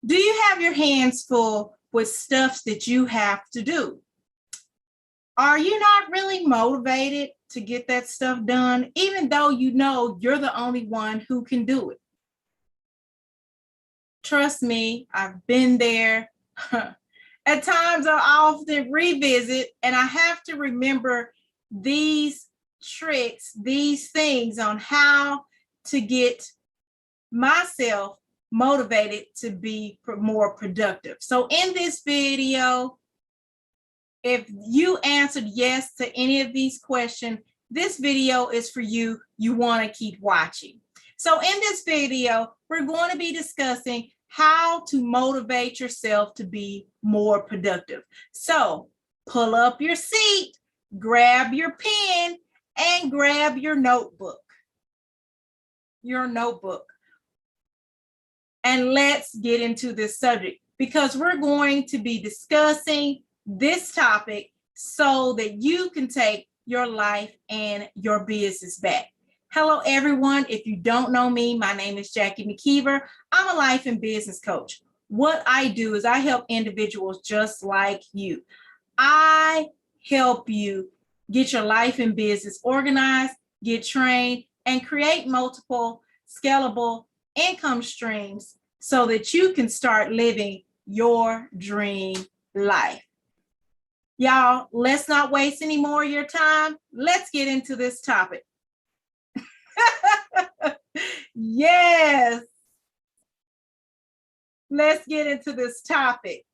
Do you have your hands full with stuff that you have to do? Are you not really motivated to get that stuff done, even though you know you're the only one who can do it? Trust me, I've been there. At times I often revisit and I have to remember these tricks, these things on how to get myself motivated to be more productive. So in this video, if you answered yes to any of these questions, this video is for you. You want to keep watching. So in this video, we're going to be discussing how to motivate yourself to be more productive. So pull up your seat, grab your pen, and grab your notebook. And let's get into this subject, because we're going to be discussing this topic so that you can take your life and your business back. Hello, everyone. If you don't know me, my name is Jackie McKeever. I'm a life and business coach. What I do is I help individuals just like you. I help you get your life and business organized, get trained, and create multiple scalable income streams so that you can start living your dream life. Y'all, let's not waste any more of your time. Let's get into this topic. Yes. Let's get into this topic.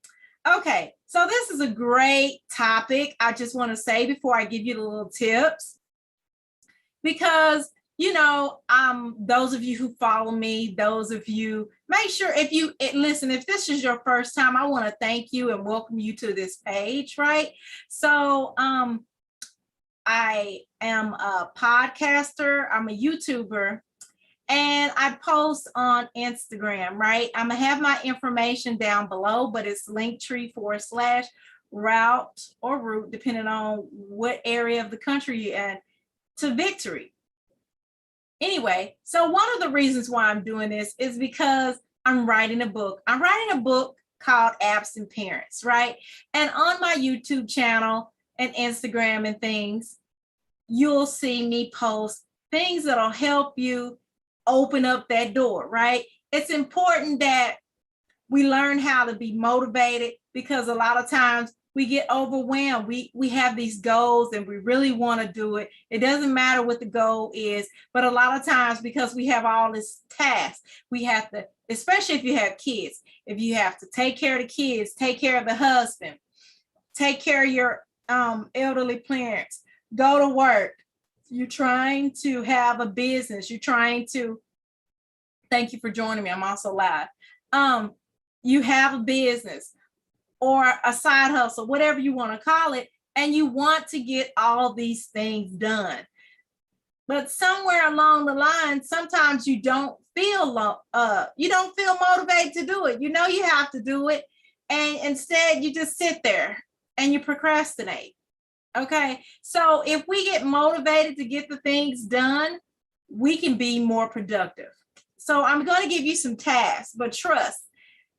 Okay, so this is a great topic. I just want to say before I give you the little tips, because those of you who follow me, those of you, make sure listen, if this is your first time, I want to thank you and welcome you to this page, right? So I am a podcaster, I'm a YouTuber, and I post on Instagram, right? I'm gonna have my information down below, but it's linktree/route, depending on what area of the country you're in, to victory. Anyway, so one of the reasons why I'm doing this is because I'm writing a book. I'm writing a book called Absent Parents, right? And on my YouTube channel and Instagram and things, you'll see me post things that'll help you open up that door, right? It's important that we learn how to be motivated, because a lot of times we get overwhelmed. We have these goals and we really want to do it. It doesn't matter what the goal is, but a lot of times, because we have all this tasks, we have to, especially if you have kids, if you have to take care of the kids, take care of the husband, take care of your elderly parents, go to work, you're trying to have a business, you're trying to, thank you for joining me, I'm also live. You have a business or a side hustle, whatever you want to call it, and you want to get all these things done. But somewhere along the line, sometimes you don't feel motivated to do it. You know you have to do it, and instead you just sit there and you procrastinate. Okay, so if we get motivated to get the things done, we can be more productive. So I'm going to give you some tasks, but trust,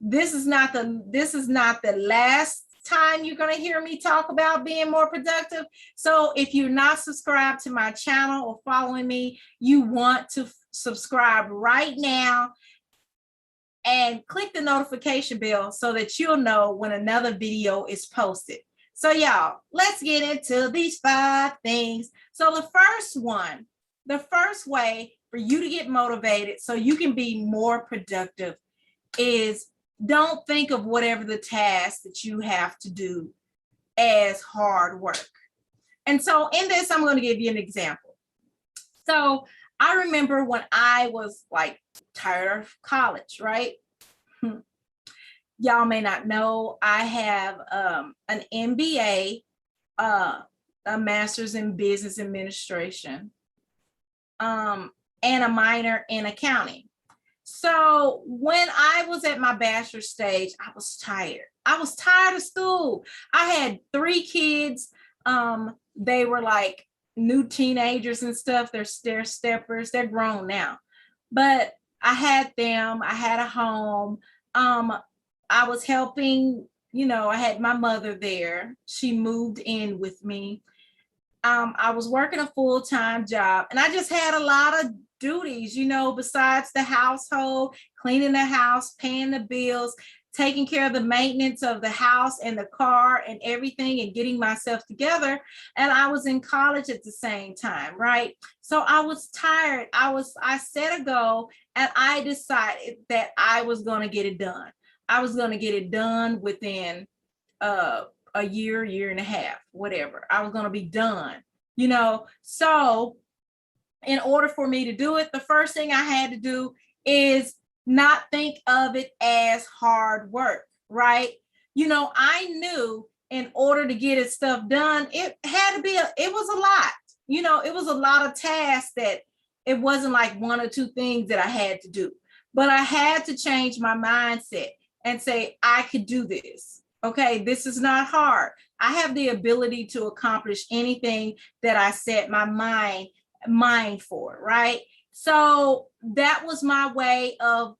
this is not the last time you're going to hear me talk about being more productive. So if you're not subscribed to my channel or following me, you want to subscribe right now and click the notification bell so that you'll know when another video is posted. So y'all, let's get into these 5 things. So the first way for you to get motivated so you can be more productive is, don't think of whatever the task that you have to do as hard work. And so in this, I'm going to give you an example. So I remember when I was like tired of college, right? Y'all may not know, I have an MBA, a master's in business administration, and a minor in accounting. So when I was at my bachelor's stage, I was tired. I was tired of school. I had 3 kids. They were like new teenagers and stuff. They're stair steppers. They're grown now. But I had them. I had a home. I was helping, I had my mother there. She moved in with me. I was working a full-time job, and I just had a lot of duties, besides the household, cleaning the house, paying the bills, taking care of the maintenance of the house and the car and everything, and getting myself together. And I was in college at the same time, right? So I was tired. I set a goal, and I decided that I was going to get it done. I was going to get it done within a year and a half, whatever. I was going to be done, So in order for me to do it, the first thing I had to do is not think of it as hard work, right? I knew in order to get it stuff done, it was a lot, it was a lot of tasks, that it wasn't like one or two things that I had to do, but I had to change my mindset and say, I could do this. Okay, this is not hard. I have the ability to accomplish anything that I set my mind for, right? So that was my way of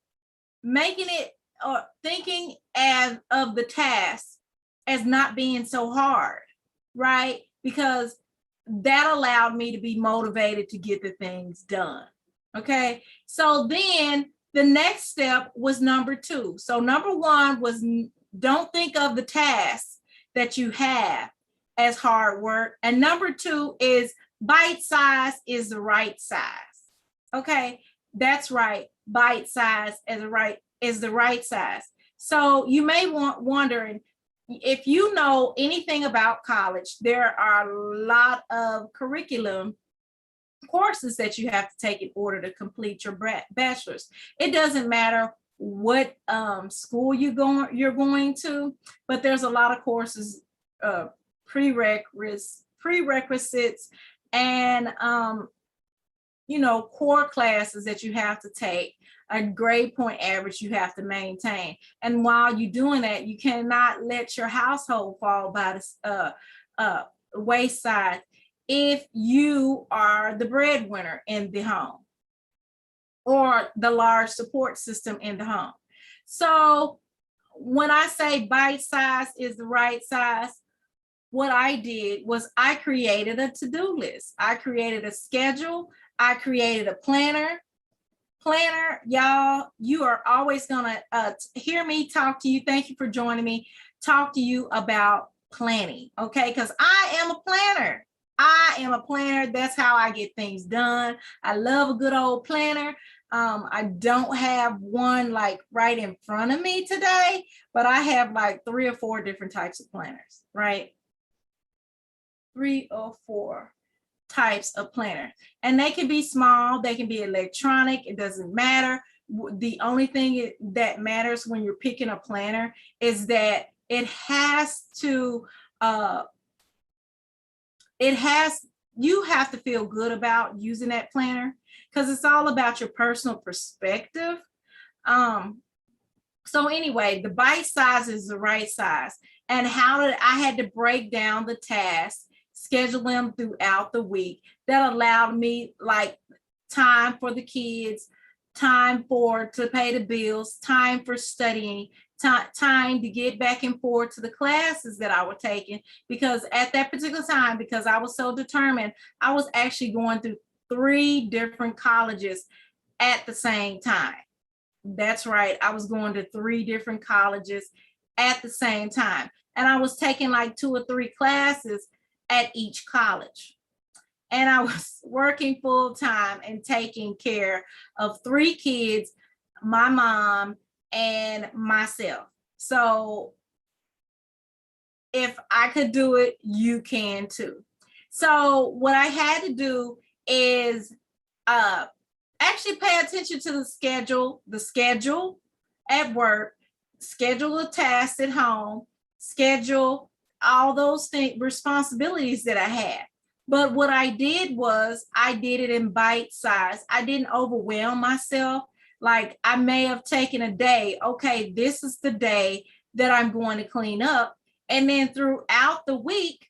making it, or thinking as of the task as not being so hard, right? Because that allowed me to be motivated to get the things done. Okay, so then the next step was number 2. So number 1 was, don't think of the tasks that you have as hard work. And number 2 is, bite size is the right size. Okay, that's right. Bite size is the right size. So you may wondering, if you know anything about college, there are a lot of curriculum courses that you have to take in order to complete your bachelor's. It doesn't matter what school you're going to, but there's a lot of courses, prerequisites, and core classes that you have to take, a grade point average you have to maintain. And while you're doing that, you cannot let your household fall by the wayside if you are the breadwinner in the home, or the large support system in the home. So when I say bite size is the right size, what I did was I created a to-do list. I created a schedule. I created a planner. Y'all, you are always gonna hear me talk to you. Thank you for joining me. Talk to you about planning, okay? Because I am a planner. That's how I get things done. I love a good old planner. I don't have one like right in front of me today, but I have like 3 or 4 different types of planners, right? 3 or 4 types of planners, and they can be small, they can be electronic, it doesn't matter. The only thing that matters when you're picking a planner is that you have to feel good about using that planner, because it's all about your personal perspective. So anyway, the bite size is the right size. And I had to break down the tasks, schedule them throughout the week. That allowed me like time for the kids, time to pay the bills, time for studying, time to get back and forth to the classes that I was taking, because at that particular time, because I was so determined, I was actually going through 3 different colleges at the same time. That's right. I was going to 3 different colleges at the same time. And I was taking like 2 or 3 classes at each college. And I was working full time and taking care of 3 kids, my mom, and myself. So if I could do it, you can too. So what I had to do is actually pay attention to the schedule at work, schedule the tasks at home, schedule all those responsibilities that I had. But what I did was I did it in bite size. I didn't overwhelm myself. Like I may have taken a day, okay, this is the day that I'm going to clean up. And then throughout the week,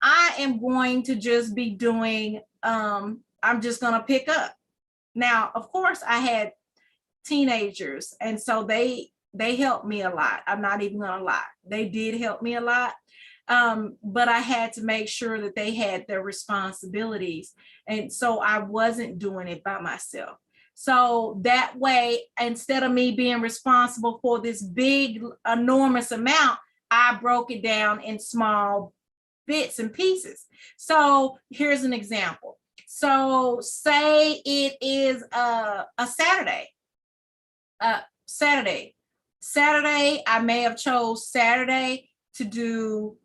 I am going to just be doing, I'm just going to pick up. Now, of course, I had teenagers, and so they they helped me a lot. I'm not even gonna lie. They did help me a lot. But I had to make sure that they had their responsibilities. And so I wasn't doing it by myself. So that way, instead of me being responsible for this big, enormous amount, I broke it down in small bits and pieces. So here's an example. So say it is a Saturday. Saturday, I may have chose Saturday to do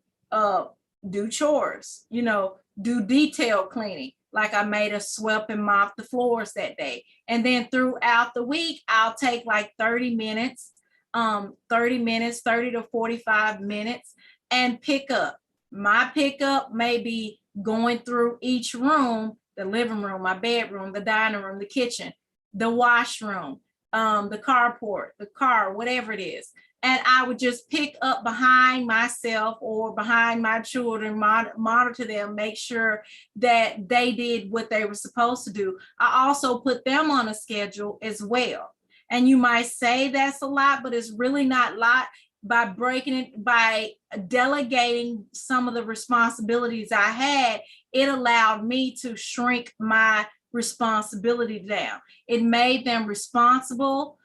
chores, do detail cleaning. Like I may have swept and mopped the floors that day. And then throughout the week, I'll take like 30 minutes, 30 to 45 minutes and pick up. My pickup may be going through each room, the living room, my bedroom, the dining room, the kitchen, the washroom, the carport, the car, whatever it is. And I would just pick up behind myself or behind my children, monitor them, make sure that they did what they were supposed to do. I also put them on a schedule as well. And you might say that's a lot, but it's really not a lot. By breaking it, by delegating some of the responsibilities I had, it allowed me to shrink my responsibility down. It made them responsible.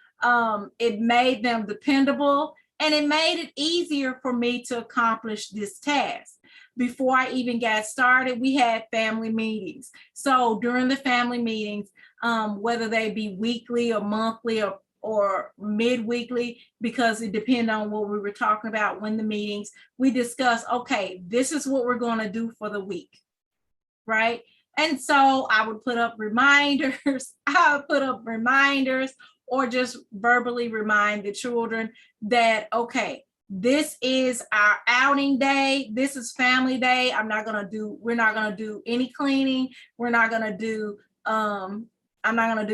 It made them dependable, and it made it easier for me to accomplish this task. Before I even got started, we had family meetings. So during the family meetings, whether they be weekly or monthly or mid-weekly, because it depended on what we were talking about when the meetings, we discuss, okay, this is what we're going to do for the week, right? And so I would put up reminders. Or just verbally remind the children that, okay, this is our outing day. This is family day. we're not going to do any cleaning. I'm not going to do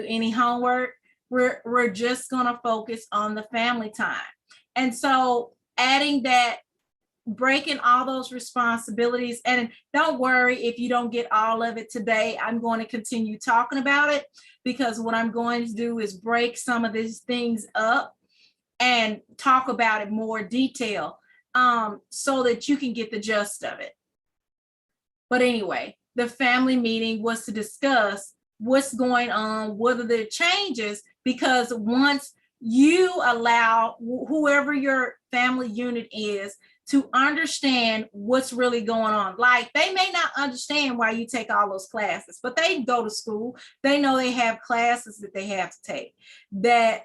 any homework. We're just going to focus on the family time. And so adding that, breaking all those responsibilities, and don't worry if you don't get all of it today. I'm going to continue talking about it, because what I'm going to do is break some of these things up and talk about it more detail, so that you can get the gist of it. But anyway, the family meeting was to discuss what's going on, what are the changes, because once you allow whoever your family unit is to understand what's really going on. Like, they may not understand why you take all those classes, but they go to school. They know they have classes that they have to take. But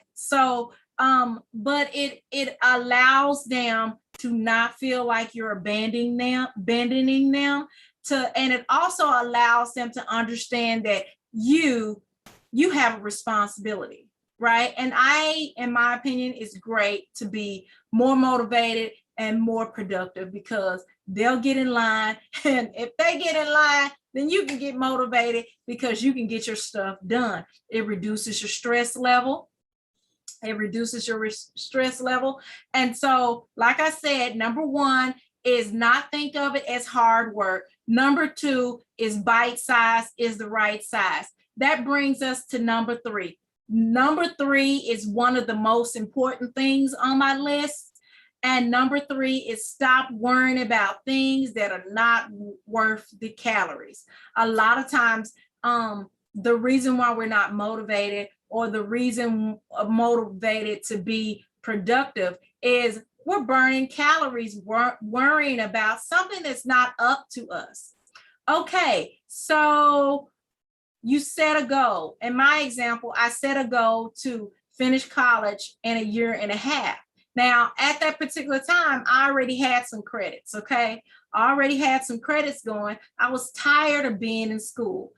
it allows them to not feel like you're abandoning them, and it also allows them to understand that you have a responsibility, right? And in my opinion, it's great to be more motivated and more productive, because they'll get in line. And if they get in line, then you can get motivated, because you can get your stuff done. It reduces your stress level. And so, like I said, number one is not think of it as hard work. Number two is bite size is the right size. That brings us to number three. Number three is one of the most important things on my list. And number three is stop worrying about things that are not worth the calories. A lot of times, the reason why we're not motivated, or the reason motivated to be productive, is we're burning calories, worrying about something that's not up to us. Okay, so you set a goal. In my example, I set a goal to finish college in 1.5 years. Now, at that particular time, I already had some credits, okay? I already had some credits going. I was tired of being in school.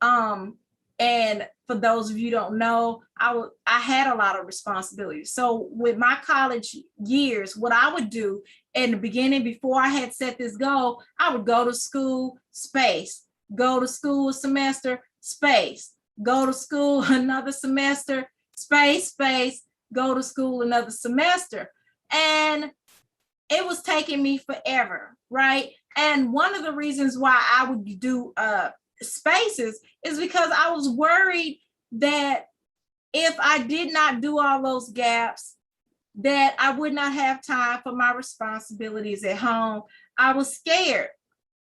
And for those of you who don't know, I had a lot of responsibilities. So with my college years, what I would do in the beginning, before I had set this goal, I would go to school, space, go to school a semester, space, go to school another semester, space, go to school another semester. And it was taking me forever, right? And one of the reasons why I would do spaces is because I was worried that if I did not do all those gaps, that I would not have time for my responsibilities at home. I was scared.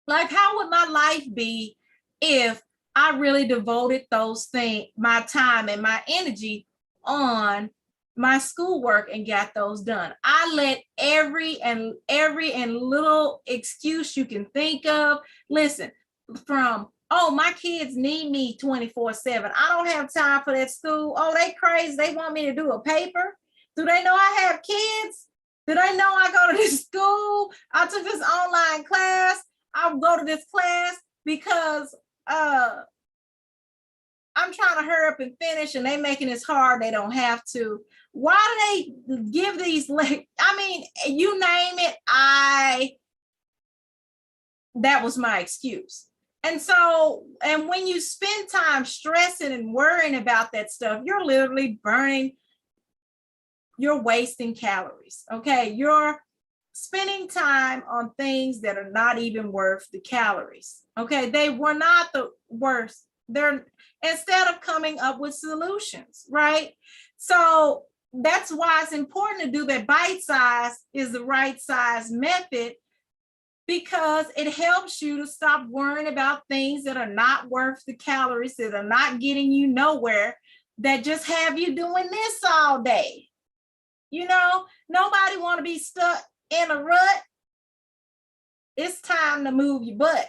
Like, how would my life be if I really devoted those things, my time and my energy on my schoolwork and got those done? I let every and little excuse you can think of. Listen, from, oh, my kids need me 24/7. I don't have time for that school. Oh, they crazy. They want me to do a paper. Do they know I have kids? Do they know I go to this school? I took this online class. I'll go to this class because I'm trying to hurry up and finish, and they making this hard. They don't have to. Why do they give these? I mean, you name it. That was my excuse. And so, and when you spend time stressing and worrying about that stuff, you're literally you're wasting calories. Okay, you're spending time on things that are not even worth the calories. Okay, they were not the worst. They're, instead of coming up with solutions, right? So that's why it's important to do that. Bite size is the right size method, because it helps you to stop worrying about things that are not worth the calories, that are not getting you nowhere, that just have you doing this all day. You know, nobody want to be stuck in a rut. It's time to move your butt.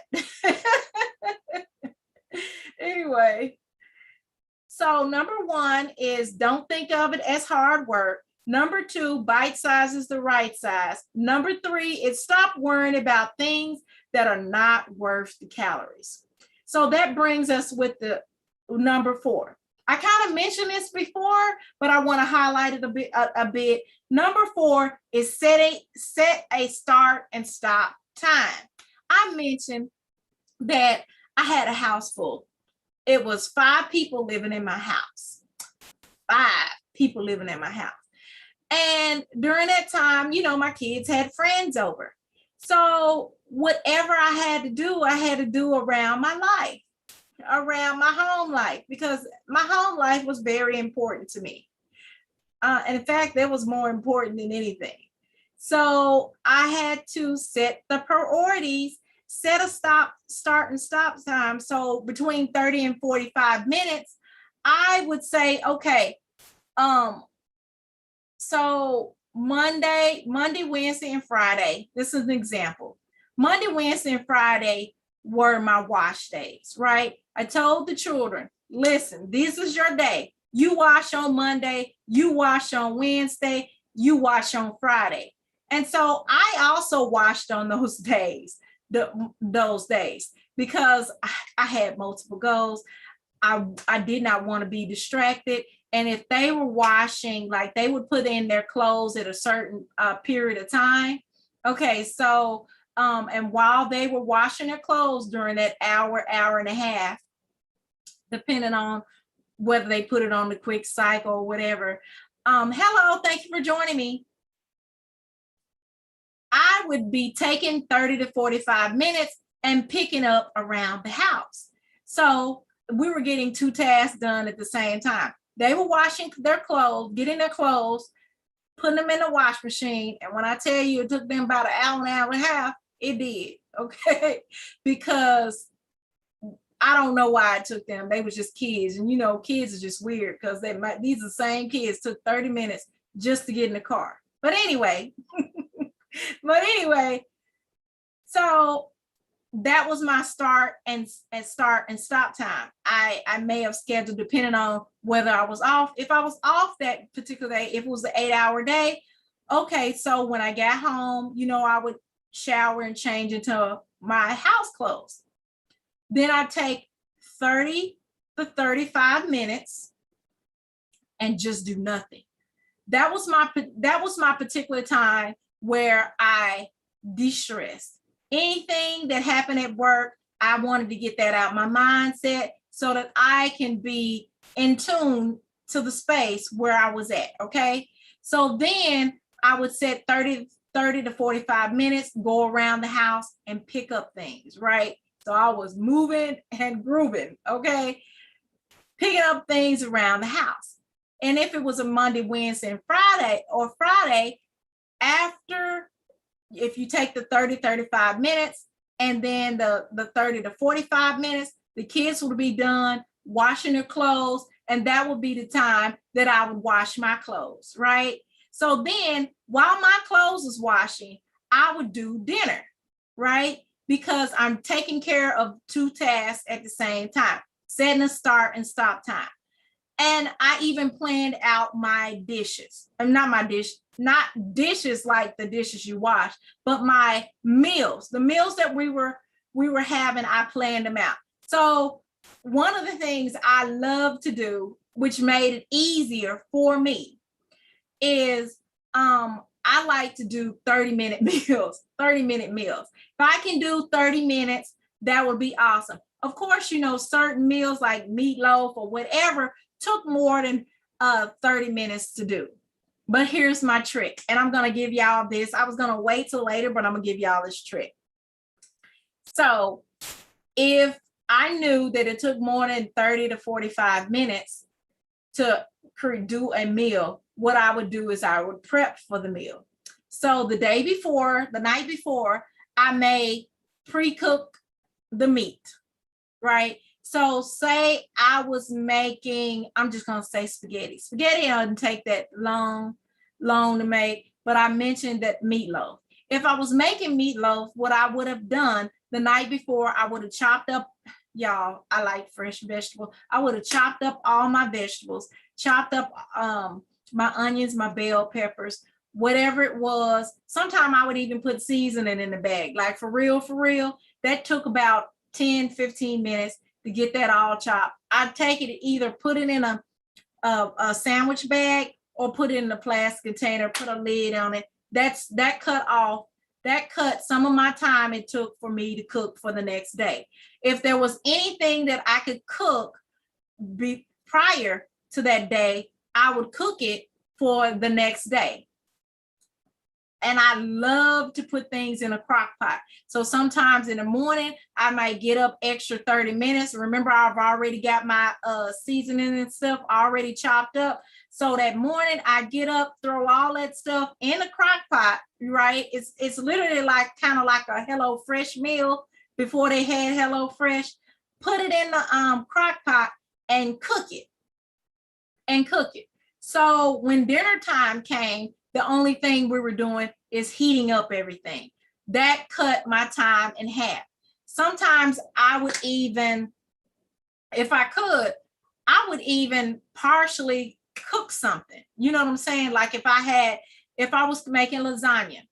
Anyway, so number one is don't think of it as hard work. Number two, bite size is the right size. Number three is stop worrying about things that are not worth the calories. So that brings us with the number four. I kind of mentioned this before, but I want to highlight it a bit. Number four is set a start and stop time. I mentioned that I had a house full. It was 5 people living in my house. 5 people living in my house. And during that time, you know, my kids had friends over. So whatever I had to do around my life, around my home life, because my home life was very important to me. And in fact, that was more important than anything. So I had to set the priorities, set a start and stop time. So between 30 and 45 minutes, I would say, okay, so Monday, Wednesday, and Friday, this is an example. Monday, Wednesday, and Friday were my wash days, right? I told the children, listen, this is your day. You wash on Monday, you wash on Wednesday, you wash on Friday. And so I also washed on those days, because I had multiple goals. I did not want to be distracted. And if they were washing, like they would put in their clothes at a certain period of time. Okay, so, and while they were washing their clothes during that hour and a half, depending on whether they put it on the quick cycle or whatever. Hello, thank you for joining me. I would be taking 30 to 45 minutes and picking up around the house. So we were getting 2 tasks done at the same time. They were washing their clothes, getting their clothes, putting them in the wash machine. And when I tell you it took them about an hour and a half, it did, okay? Because I don't know why it took them. They were just kids. And you know, kids are just weird because these are the same kids, took 30 minutes just to get in the car. But anyway, so that was my start and stop time. I may have scheduled depending on whether I was off. If I was off that particular day, if it was an 8-hour day, okay, so when I got home, you know, I would shower and change into my house clothes. Then I take 30 to 35 minutes and just do nothing. That was my particular time where I de-stressed. Anything that happened at work, I wanted to get that out my mindset so that I can be in tune to the space where I was at, okay? So then I would set 30 to 45 minutes, go around the house and pick up things, right? So I was moving and grooving, okay? Picking up things around the house. And if it was a Monday, Wednesday, and Friday, after, if you take the 30, 35 minutes and then the 30 to 45 minutes, the kids would be done washing their clothes, and that would be the time that I would wash my clothes, right? So then while my clothes is washing, I would do dinner, right? Because I'm taking care of two tasks at the same time, setting a start and stop time. And I even planned out my dishes. Not dishes like the dishes you wash, but my meals, the meals that we were having, I planned them out. So one of the things I love to do, which made it easier for me, is I like to do 30-minute meals, 30-minute meals. If I can do 30 minutes, that would be awesome. Of course, you know, certain meals like meatloaf or whatever took more than 30 minutes to do. But here's my trick, and I'm going to give y'all this. I was going to wait till later, but I'm going to give y'all this trick. So if I knew that it took more than 30 to 45 minutes to do a meal, what I would do is I would prep for the meal. So the night before, I may pre-cook the meat, right? So say I was making, I'm just going to say spaghetti. Spaghetti doesn't take that long to make, but I mentioned that meatloaf. If I was making meatloaf, what I would have done the night before, I would have chopped up, y'all, I like fresh vegetables. I would have chopped up all my vegetables, chopped up my onions, my bell peppers, whatever it was. Sometimes I would even put seasoning in the bag. Like for real, that took about 10, 15 minutes to get that all chopped. I'd take it, either put it in a sandwich bag or put it in a plastic container, put a lid on it. That cut some of my time it took for me to cook for the next day. If there was anything that I could cook prior to that day, I would cook it for the next day. And I love to put things in a crock pot. So sometimes in the morning, I might get up extra 30 minutes. Remember, I've already got my seasoning and stuff already chopped up. So that morning I get up, throw all that stuff in a crock pot, right? It's literally like kind of like a Hello Fresh meal before they had Hello Fresh. Put it in the crock pot and cook it. So when dinner time came, the only thing we were doing is heating up everything. That cut my time in half. Sometimes I would even, if I could, I would even partially cook something. You know what I'm saying? Like if I was making lasagna,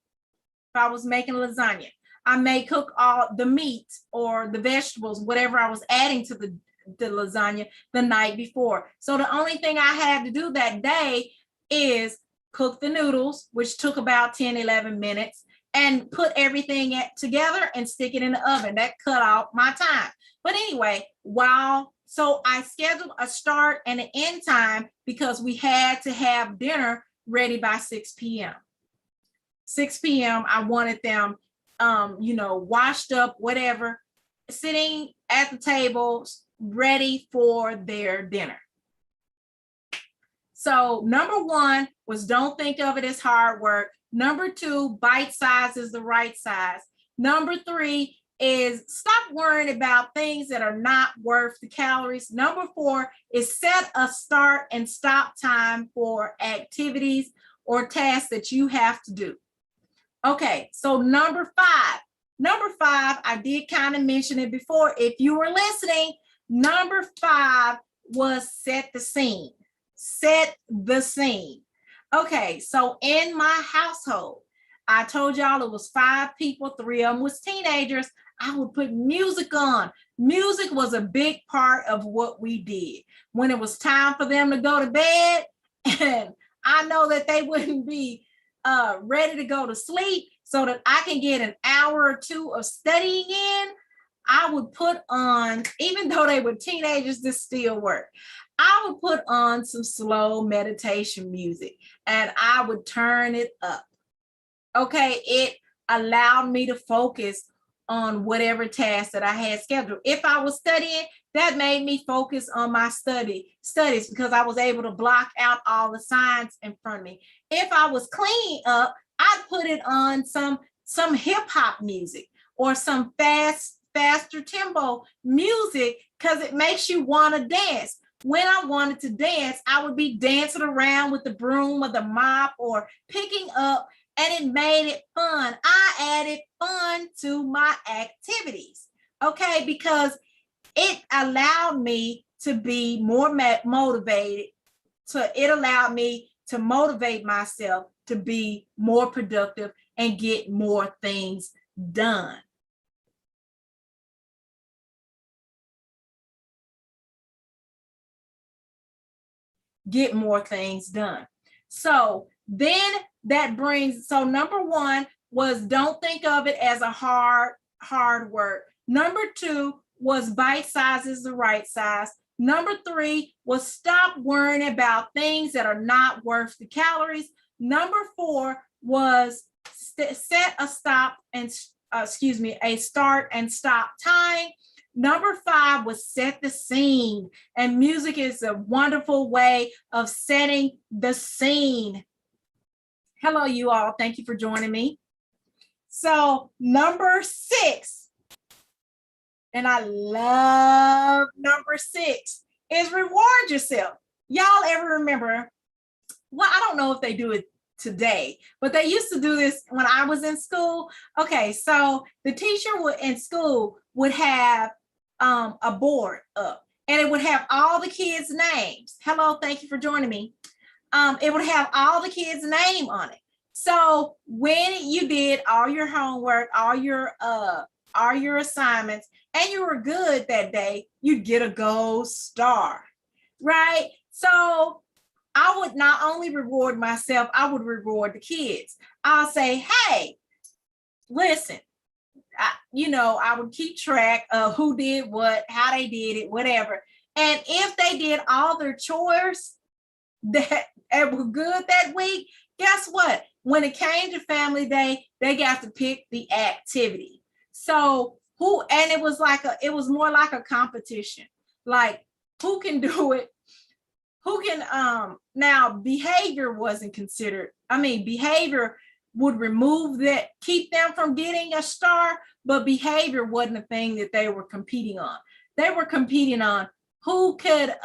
I may cook all the meat or the vegetables, whatever I was adding to the lasagna the night before. So the only thing I had to do that day is cook the noodles, which took about 10, 11 minutes, and put everything together and stick it in the oven. That cut off my time. But anyway, so I scheduled a start and an end time because we had to have dinner ready by 6 p.m. 6 p.m. I wanted them, washed up, whatever, sitting at the table, ready for their dinner. So number one was, don't think of it as hard work. Number two, bite size is the right size. Number three is stop worrying about things that are not worth the calories. Number four is set a start and stop time for activities or tasks that you have to do. Okay, so number five, I did kind of mention it before. If you were listening, number five was set the scene. Set the scene. Okay, so in my household, I told y'all it was 5 people, 3 of them was teenagers. I would put music on. Music was a big part of what we did. When it was time for them to go to bed, and I know that they wouldn't be ready to go to sleep, so that I can get an hour or two of studying in, I would put on, even though they were teenagers, this still worked. I would put on some slow meditation music and I would turn it up. Okay, it allowed me to focus on whatever task that I had scheduled. If I was studying, that made me focus on my studies because I was able to block out all the signs in front of me. If I was cleaning up, I'd put it on some hip hop music or some faster tempo music because it makes you want to dance. When I wanted to dance, I would be dancing around with the broom or the mop or picking up, and it made it fun. I added fun to my activities, okay, because it allowed me to be more motivated. So it allowed me to motivate myself to be more productive and get more things done. Get more things done. So then that brings, so number one was don't think of it as a hard work. Number two was bite size is the right size. Number three was stop worrying about things that are not worth the calories. Number four was set a stop and a start and stop time. Number five was set the scene, and music is a wonderful way of setting the scene. Hello, you all. Thank you for joining me. So number six, and I love number six, is reward yourself. Y'all ever remember? Well, I don't know if they do it today, but they used to do this when I was in school. Okay, so the teacher in school would have a board up, and it would have all the kids' names. Hello, thank you for joining me. It would have all the kids' name on it. So when you did all your homework, all your assignments, and you were good that day, you'd get a gold star, right? So I would not only reward myself, I would reward the kids. I'll say, hey, listen, I would keep track of who did what, how they did it, whatever. And if they did all their chores that were good that week, guess what? When it came to family day, they got to pick the activity. So it was more like a competition. Like who can do it? Who can, now behavior wasn't considered. Behavior would remove that, keep them from getting a star, but behavior wasn't a thing that they were competing on. They were competing on who could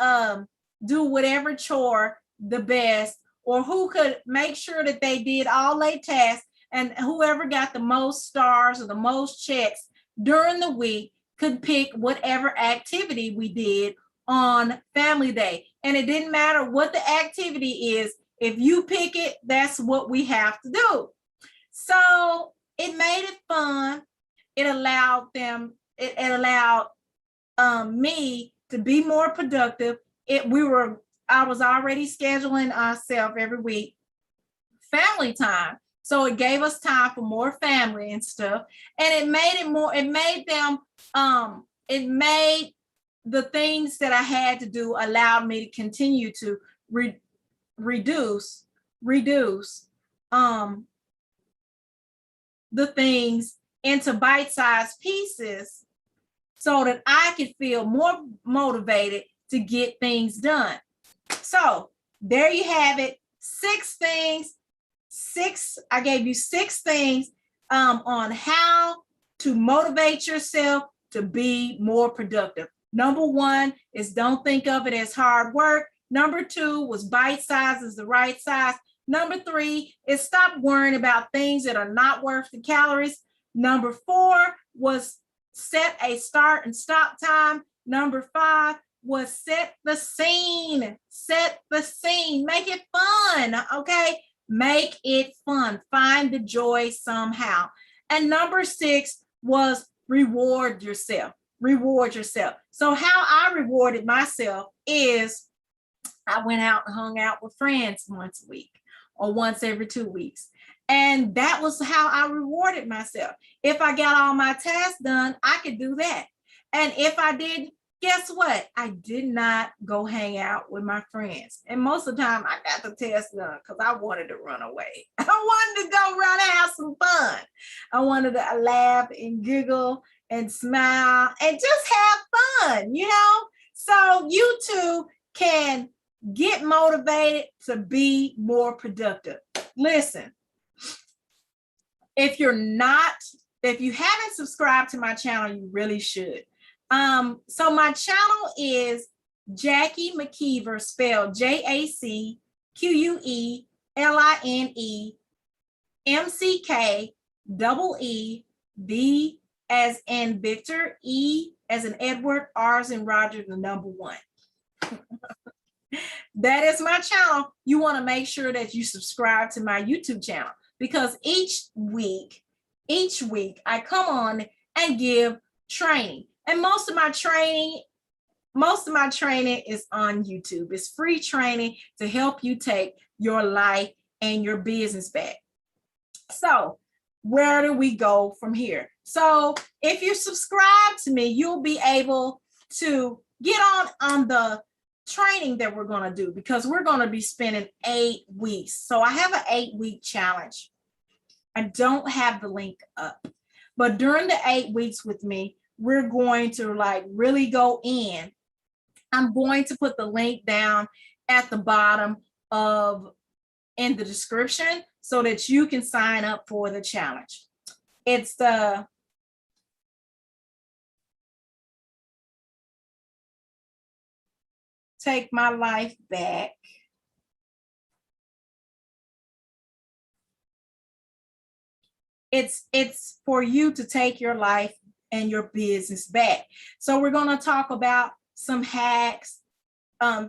do whatever chore the best, or who could make sure that they did all their tasks, and whoever got the most stars or the most checks during the week could pick whatever activity we did on family day. And it didn't matter what the activity is. If you pick it, that's what we have to do. So it made it fun. It allowed me to be more productive. I was already scheduling ourselves every week, family time. So it gave us time for more family and stuff. And it made the things that I had to do allowed me to continue to reduce the things into bite-sized pieces so that I could feel more motivated to get things done. So there you have it. I gave you 6 things on how to motivate yourself to be more productive. Number 1 is don't think of it as hard work. Number 2 was bite size is the right size. Number 3 is stop worrying about things that are not worth the calories. Number 4 was set a start and stop time. Number 5 was set the scene. Set the scene. Make it fun, okay? Make it fun. Find the joy somehow. And number 6 was reward yourself. Reward yourself. So how I rewarded myself is I went out and hung out with friends once a week or once every 2 weeks. And that was how I rewarded myself. If I got all my tasks done, I could do that. And if I didn't, guess what? I did not go hang out with my friends. And most of the time I got the test done because I wanted to run away. I wanted to go run and have some fun. I wanted to laugh and giggle and smile and just have fun, you know? So you too can get motivated to be more productive. Listen, if you haven't subscribed to my channel, you really should. So my channel is Jackie McKeever, spelled JACQUELINEMCKEEV as in Victor, E as in Edward, R as in Roger, the number 1. That is my channel. You want to make sure that you subscribe to my YouTube channel, because each week I come on and give training. And most of my training is on YouTube. It's free training to help you take your life and your business back. So where do we go from here? So if you subscribe to me, you'll be able to get on the training that we're going to do, because we're going to be spending 8 weeks. So I have an 8-week challenge. I don't have the link up, but during the 8 weeks with me, we're going to like really go in. I'm going to put the link down at the bottom in the description so that you can sign up for the challenge. It's the Take My Life Back. It's for you to take your life and your business back. So we're going to talk about some hacks,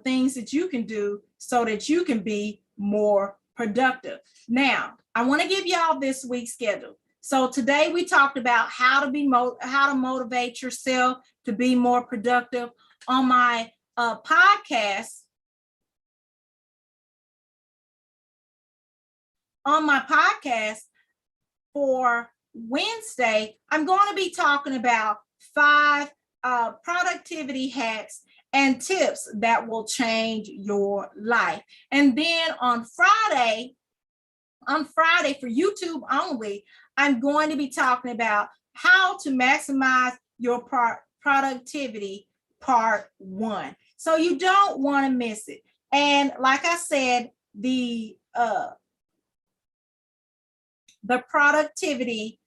things that you can do so that you can be more productive. Now, I want to give y'all this week's schedule. So today we talked about how to motivate yourself to be more productive. On my podcast, for Wednesday, I'm going to be talking about 5 productivity hacks and tips that will change your life. And then on Friday for YouTube only, I'm going to be talking about how to maximize your productivity, part 1. So you don't want to miss it. And like I said, the productivity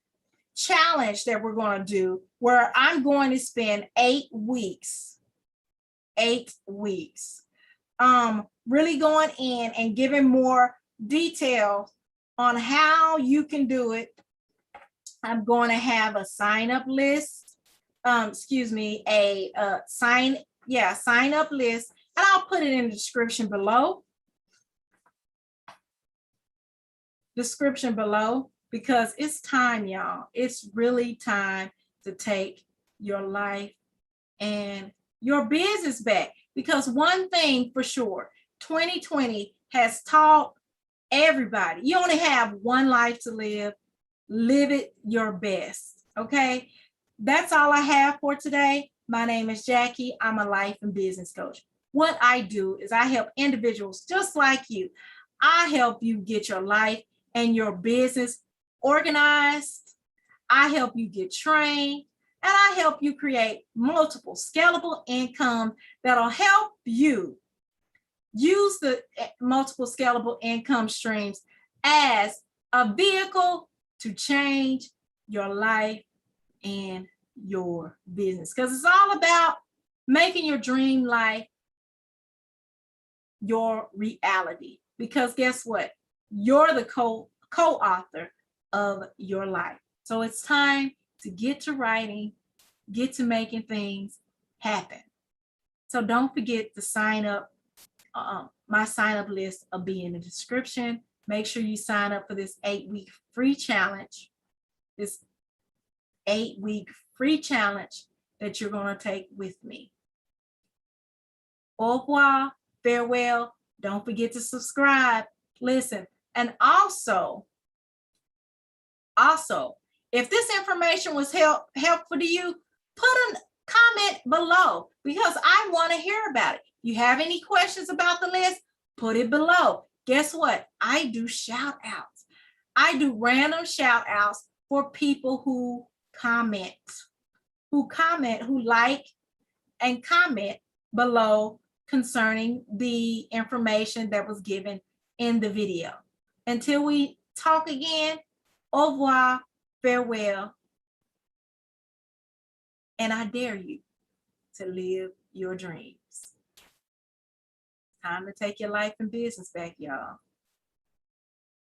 challenge that we're going to do, where I'm going to spend 8 weeks, really going in and giving more detail on how you can do it. I'm going to have a sign up list, sign up list, and I'll put it in the description below. Because it's time, y'all. It's really time to take your life and your business back. Because one thing for sure, 2020 has taught everybody, you only have one life to live. Live it your best. Okay, that's all I have for today. My name is Jackie. I'm a life and business coach. What I do is I help individuals just like you. I help you get your life and your business organized. I help you get trained, and I help you create multiple scalable income that'll help you use the multiple scalable income streams as a vehicle to change your life and your business. Because it's all about making your dream life your reality. Because guess what? You're the co-author of your life. So it's time to get to writing, get to making things happen. So don't forget to sign up. My sign up list will be in the description. Make sure you sign up for this 8-week free challenge. This 8-week free challenge that you're going to take with me. Au revoir, farewell. Don't forget to subscribe. Listen, and also, if this information was helpful to you, put comment below because I want to hear about it. You have any questions about the list? Put it below. Guess what? I do shout outs. I do random shout outs for people who comment, who like and comment below concerning the information that was given in the video. Until we talk again, au revoir, farewell, and I dare you to live your dreams. Time to take your life and business back, y'all.